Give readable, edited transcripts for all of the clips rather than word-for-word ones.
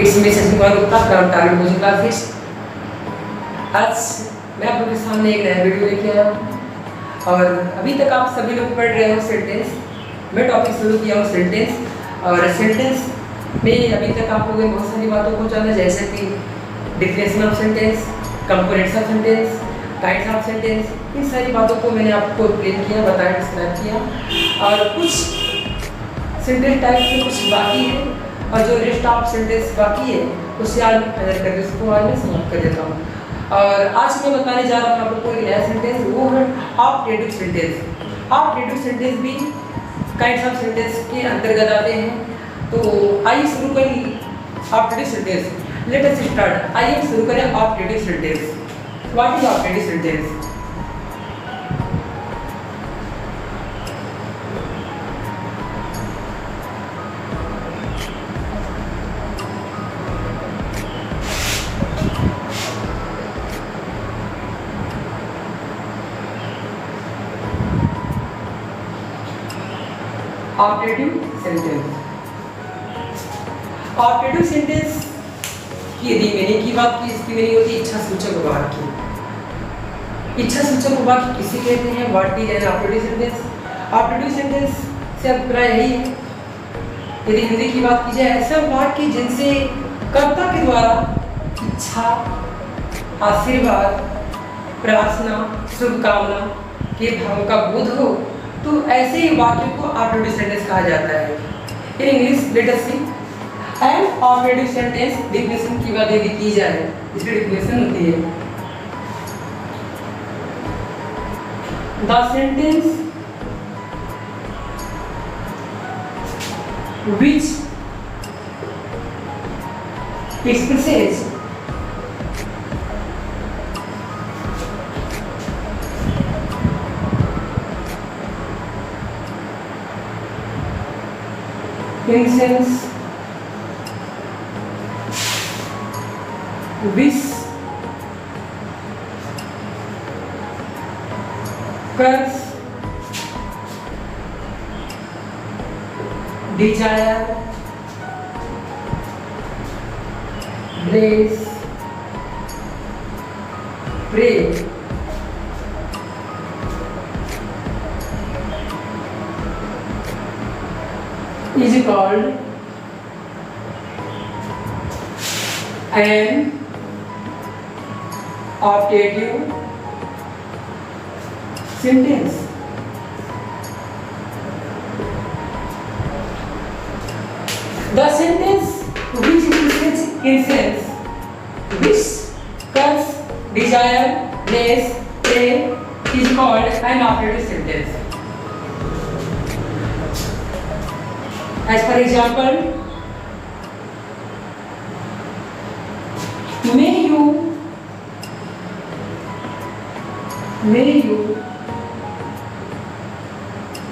It's me Sachin Kumar Gupta from target coaching classes. आज मैं आप लोगों के सामने एक नया वीडियो लेके आया हूँ और अभी तक आप सभी लोग पढ़ रहे हो सेंटेंस। मैं टॉपिक शुरू किया हूँ सेंटेंस और सेंटेंस में अभी तक आप लोगों ने बहुत सारी बातों को जाना, जैसे कि definition of sentence, components of sentence, kinds of sentence. इन सारी बातों को मैंने आपको एक्सप्लेन किया, बताया, डिस्क्राइब किया और कुछ सेंटेंस टाइप में कुछ बाकी है और जो रेस्ट ऑफ सेंटेंस बाकी है उसे आज फाइनल करके उसको आज मैं समाप्त कर देता हूँ। और आज मैं बताने जा रहा हूँ आप लोग को एक नया सेंटेंस, वो है ऑप्टेटिव सेंटेंस। ऑप्टेटिव सेंटेंस भी काइंड्स ऑफ सेंटेंस के अंतर्गत आते हैं। तो आइए शुरू करें optative sentence. Let us start. आइए शुरू करें optative sentence. What is optative sentence? Optative sentence. Optative sentence की यदि मीनिंग की बात की, इसकी मीनिंग होती है इच्छा सूचक वाक्य। इच्छा सूचक वाक्य किसे कहते हैं? What is an optative sentence? Optative sentence से अभिप्राय यही है, यदि हिंदी की बात की जाए, ऐसा वाक्य जिनसे कर्ता के द्वारा इच्छा, आशीर्वाद, प्रार्थना, शुभकामना के भाव का बोध हो, तो ऐसे ही वाक्य को ऑप्टेटिव सेंटेंस कहा जाता है। In English let us see an optative sentence definition की बात यदि की जाए, इसकी डेफिनेशन होती है the sentence which expresses incense, wish, curse, desire, bless, pray, is called an optative sentence. The sentence which expresses incense, wish, curse, desire, bless, pray is called an optative sentence. As for example, may you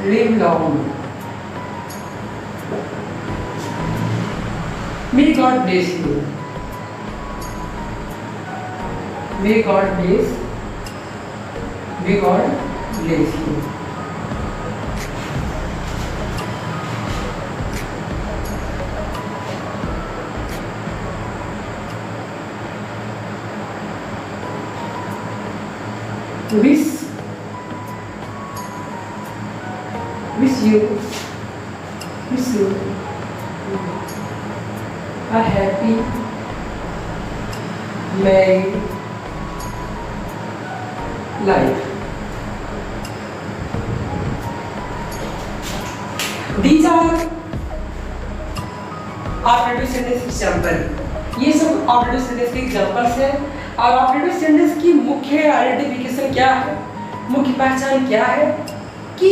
live long. May God bless you. May God bless you. Wish you a happy married life. These are optative sentence example. ये सब optative sentence के examples हैं। और optative sentence की मुख्य identification क्या है, मुख्य पहचान क्या है कि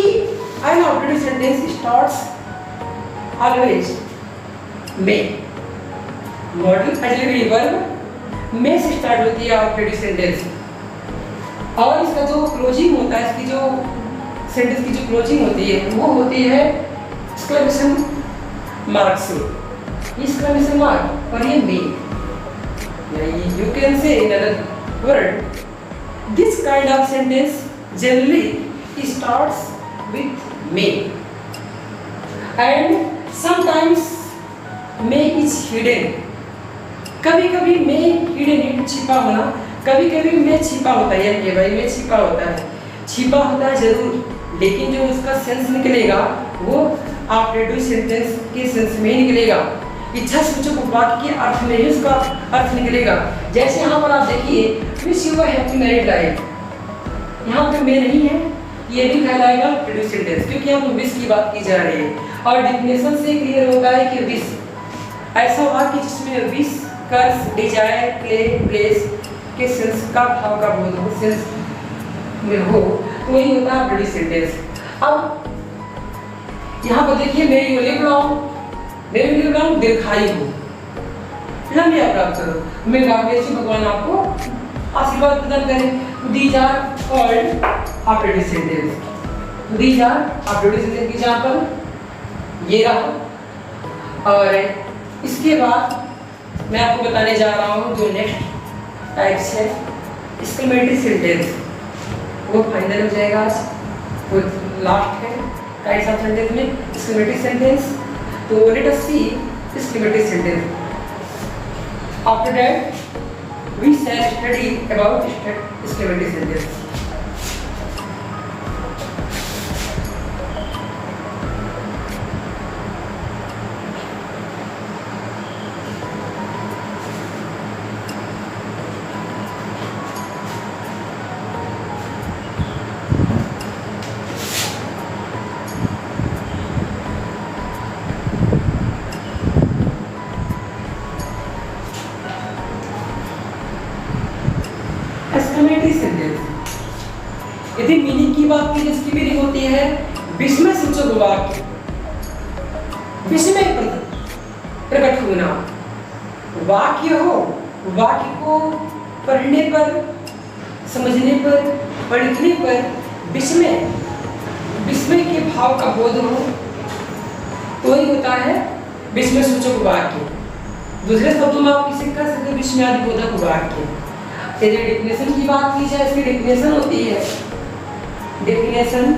an operative sentence starts always may, modal auxiliary verb may से स्टार्ट होती है operative sentence। और इसका जो क्लोजिंग होता है, इसकी जो सेंटेंस की जो क्लोजिंग होती है वो होती है एक्सक्लेमेशन मार्क से। एक्सक्लेमेशन मार्क और ये may, you can say in another word, this kind of sentence generally starts with may, and sometimes may is hidden कभी कभी मैं हिडन इट छिपा होना, कभी कभी मैं छिपा होता है, ये भाई मैं छिपा होता है, छिपा होता है जरूर, लेकिन जो उसका सेंस निकलेगा वो ऑपरेटिव सेंटेंस के सेंस में निकलेगा, इच्छा सूचक वाक्य के अर्थ में ही उसका अर्थ निकलेगा। जैसे यहाँ पर आप देखिए wish you a happy married life, यहाँ पे मैं नहीं है, ये भी कहलाएगा ऑपरेटिव सेंटेंस, क्योंकि यहाँ पर विश की बात की जा रही है। और डिफिनेशन से क्लियर होता है कि विश ऐसा वाक्य जिसमें विश, कर्स, डिजायर, प्ले, प्लेस के सेंस का भाव का बोध हो, सेंस में हो, तो वही होता है ऑपरेटिव सेंटेंस। अब यहाँ पर देखिए मेरी ओर लिख रहा हूँ, मेरे लिए रहा हूँ दीर्घायु हो, लंबी प्राप्त करो, मैं भाग्यशाली भगवान आपको आशीर्वाद प्रदान करें। These are called operative sentence. These are operative sentence की एग्जाम्पल ये रहा। और इसके बाद मैं आपको बताने जा रहा हूँ जो नेक्स्ट टाइप्स है एक्सक्लेमेटरी सेंटेंस, वो फाइनल हो जाएगा आज, वो लास्ट है टाइप्स ऑफ सेंटेंस में एक्सक्लेमेटरी सेंटेंस। तो let us see exclamatory sentence. After that we shall study about exclamative sentence. यदि मीनिंग की बात की, जिसकी मीनिंग होती है विस्मय सूचक वाक्य, विस्मय प्रकट होना, वाक्य हो, वाक्य को पढ़ने पर, समझने पर, पढ़ने पर विस्मय, विस्मय के भाव का बोध हो, तो ही होता है विस्मय सूचक वाक्य। दूसरे शब्दों में आप किसे कह सकते विस्मयादि बोधक वाक्य। यदि डेफिनेशन की बात की जाए, इसकी डेफिनेशन होती है, definition,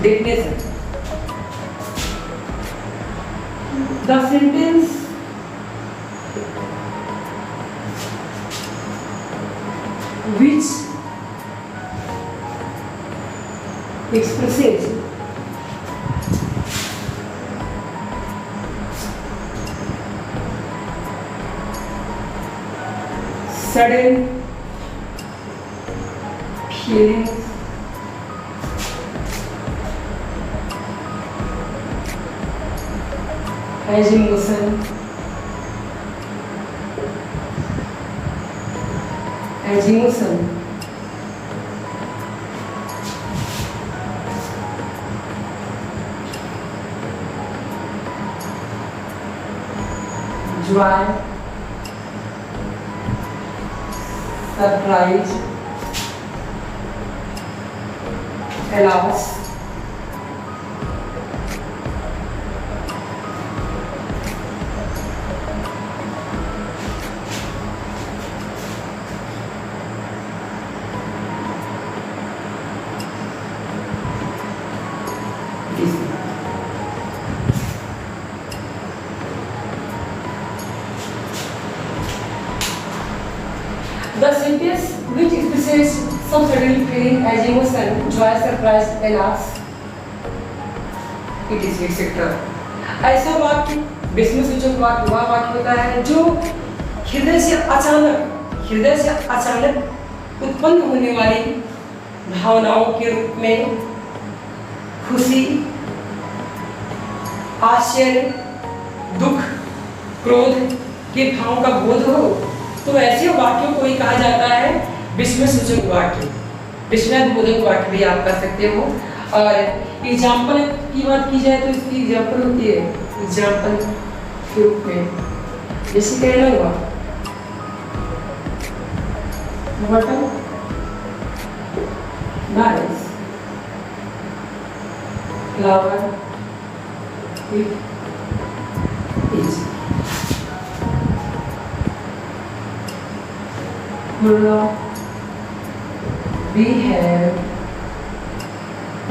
definition the sentence which expresses sudden feelings, as emotion, as emotion, joy, surprise, loss, the sentence which expresses some sudden feeling as emotion, joy, surprise, loss, it is etc. ऐसा वाक्य विस्मय सूचक वाक्य वह वाक्य होता है जो हृदय से अचानक उत्पन्न होने वाली भावनाओं के रूप में खुशी, आश्चर्य, दुख, क्रोध के भावों का बोध हो, तो ऐसे वाक्यों को ही कहा जाता है विस्मय सूचक वाक्य, विस्मय बोधक वाक्य भी आप कर सकते हो। और एग्जाम्पल की बात की जाए तो इसकी एग्जाम्पल होती है एग्जाम्पल के रूप में, जैसे कहना हुआ button nice, flower, we have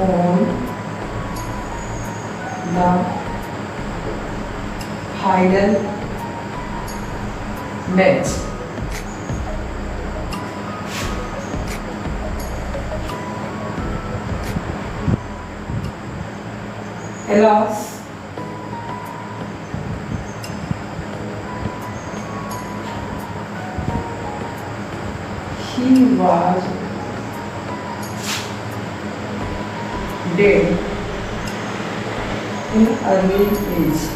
on the final match. Elas he was dead in early age.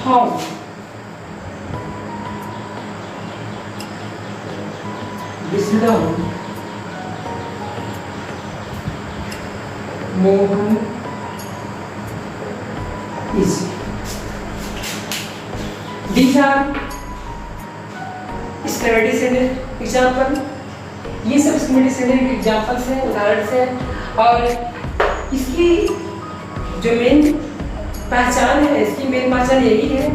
How wisdom Mohan is. These are static example. ये सब स्टेटिक एग्जाम्पल्स हैं, उदाहरण से। और इसकी जो मेन पहचान है, इसकी मेन पहचान यही है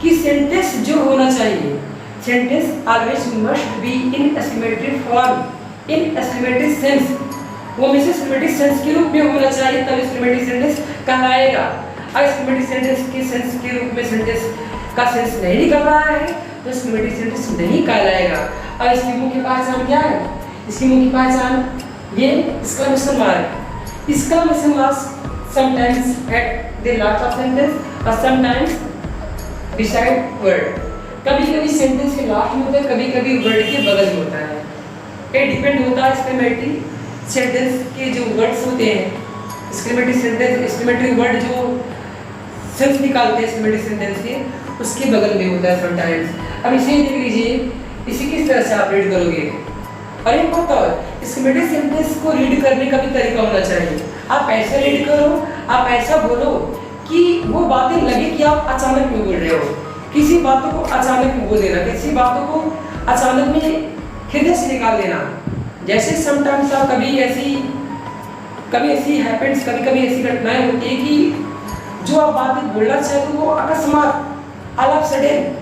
कि सेंटेंस जो होना चाहिए, sentence always must be in estimated form, in estimated sense. वो हमेशा एस्टिमेटेड सेंस के रूप में होना चाहिए, तब एस्टिमेटेड सेंटेंस कहलाएगा। और एस्टिमेटेड सेंटेंस के सेंस के रूप में सेंटेंस का सेंस नहीं निकल रहा है तो एस्टिमेटेड सेंटेंस नहीं कहलाएगा। और इसकी मुख्य पहचान क्या है? इसकी मुख्य पहचान ये exclamation mark. Exclamation mark sometimes at the last of sentence और समटाइम्स बिसाइड वर्ड। कभी-कभी सेंटेंस के लास्ट में होता है, कभी-कभी वर्ड के बगल में होता है। ये डिपेंड होता है एस्टिमेटेड सेंटेंस के जो वर्ड्स होते हैं, एस्टिमेटेड सेंटेंस, एस्टिमेटेड वर्ड जो सेंस निकालते हैं एस्टिमेटेड सेंटेंस के, उसके बगल में होता है समटाइम्स। अब इसे देख लीजिए, इसे किस तरह से आप रीड करोगे? और एक बात और, एस्टिमेटेड सेंटेंस को रीड करने का भी तरीका होना चाहिए। आप ऐसे रीड करो, आप ऐसा बोलो कि वो बातें लगे कि आप अचानक में बोल रहे हो। किसी बातों को अचानक में बोल देना, किसी बातों को अचानक में हृदय से निकाल देना। जैसे समटाइम्स आप कभी ऐसी हैपेंस, कभी ऐसी घटनाएं होती है कि जो आप बातें बोलना चाहते हो वो अकस्मात, ऑल ऑफ सडन,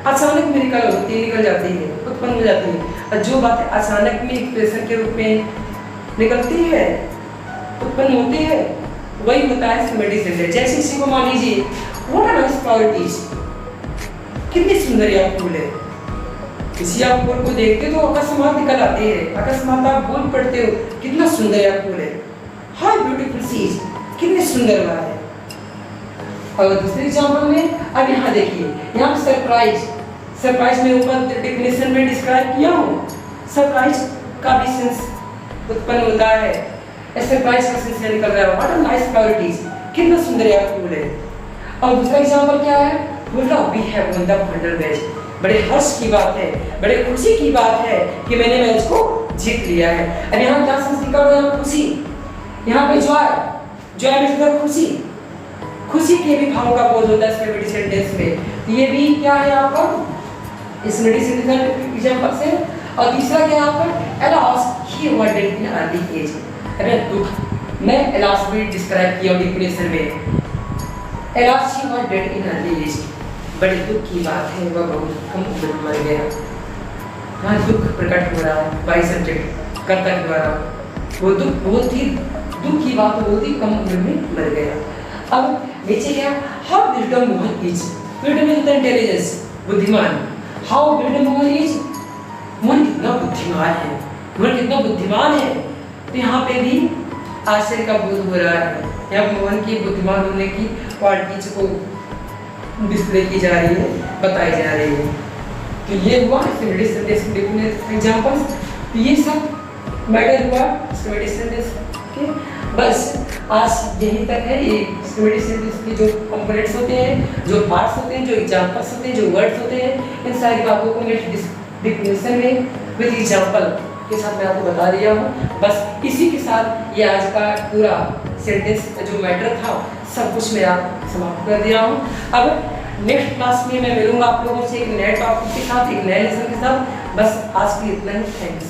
अचानक में निकल जाती है, उत्पन्न हो जाती है। और जो बातें अचानक में एक्सप्रेशन के रूप में निकलती है, उत्पन्न होती है, वही होता है एस्टिमेटेड सेंटेंस। जैसे किसी को मान लीजिए, व्हाट आर नाइस फ्लावर्स, कितनी सुंदर यह फूल है। किसी आप फूल को देखते तो अकस्मात निकल आते हैं, अकस्मात आप बोल पड़ते हो, कितना सुंदर यह फूल है, हाउ ब्यूटीफुल सी इज, कितनी सुंदर वह है। और दूसरे एग्जांपल में अब यहाँ देखिए, यहाँ सरप्राइज में ऊपर डेफिनेशन में डिस्क्राइब किया हूँ। सरप्राइज का भी सेंस उत्पन्न होता है, सरप्राइज का सेंस निकल रहा है, व्हाट आर नाइस फ्लावर्स, कितना सुंदर यह फूल है। और दूसरा एग्जांपल क्या है? बोला we have won the final match. बड़े हर्ष की बात है, बड़े खुशी की बात है कि मैंने मैच को जीत लिया है। अब यहाँ क्या सेंस निकल रहा है? खुशी। यहाँ पे जॉय मतलब खुशी के भी भाव का बोध होता है एस्टिमेटेड सेंटेंस में। तो ये भी क्या है आपका एस्टिमेटेड सेंटेंस एग्जांपल से। और तीसरा क्या है आपका? Alas he was dead in early age. अरे दुख, मैं एलास भी डिस्क्राइब किया डेफिनेशन में। Alas he was dead in early age, बड़े दुख की बात है, वह बहुत कम उम्र में मर गया। यहाँ दुख प्रकट हो रहा है बाई सब्जेक्ट कर्ता के द्वारा। वो दुख बहुत ही दुख की बात, बहुत ही कम उम्र में मर गया। अब नीचे क्या? How wisdom Mohan is. Wisdom is the intelligence, बुद्धिमान। How wisdom Mohan is, Mohan कितना बुद्धिमान है, मोहन कितना बुद्धिमान है। तो यहाँ पे भी आश्चर्य का बोध हो रहा है। यहाँ मोहन की बुद्धिमान होने की क्वालिटीज को डिस्प्ले की जा रही है, बताई जा रही है। तो ये हुआ एस्टिमेटेड सेंटेंस के डिफरेंट एग्जांपल्स। तो ये सब मैटर हुआ एस्टिमेटेड सेंटेंस के। बस आज यहीं तक है। ये एस्टिमेटेड सेंटेंस के जो कंपोनेंट्स होते हैं, जो पार्ट्स होते हैं, जो एग्जांपल्स होते हैं, जो वर्ड्स होते हैं, इन सारी बातों को मैं डिफिनेशन में विद एग्जांपल के साथ मैं आपको बता दिया हूँ। बस इसी के साथ ये आज का पूरा सेंटेंस जो मैटर था सब कुछ मैं आप समाप्त कर दिया हूँ। अब नेक्स्ट क्लास में मैं मिलूंगा आप लोगों से एक नए टॉपिक के साथ, एक नए लेसन के साथ। बस आज के लिए इतना ही। थैंक्स।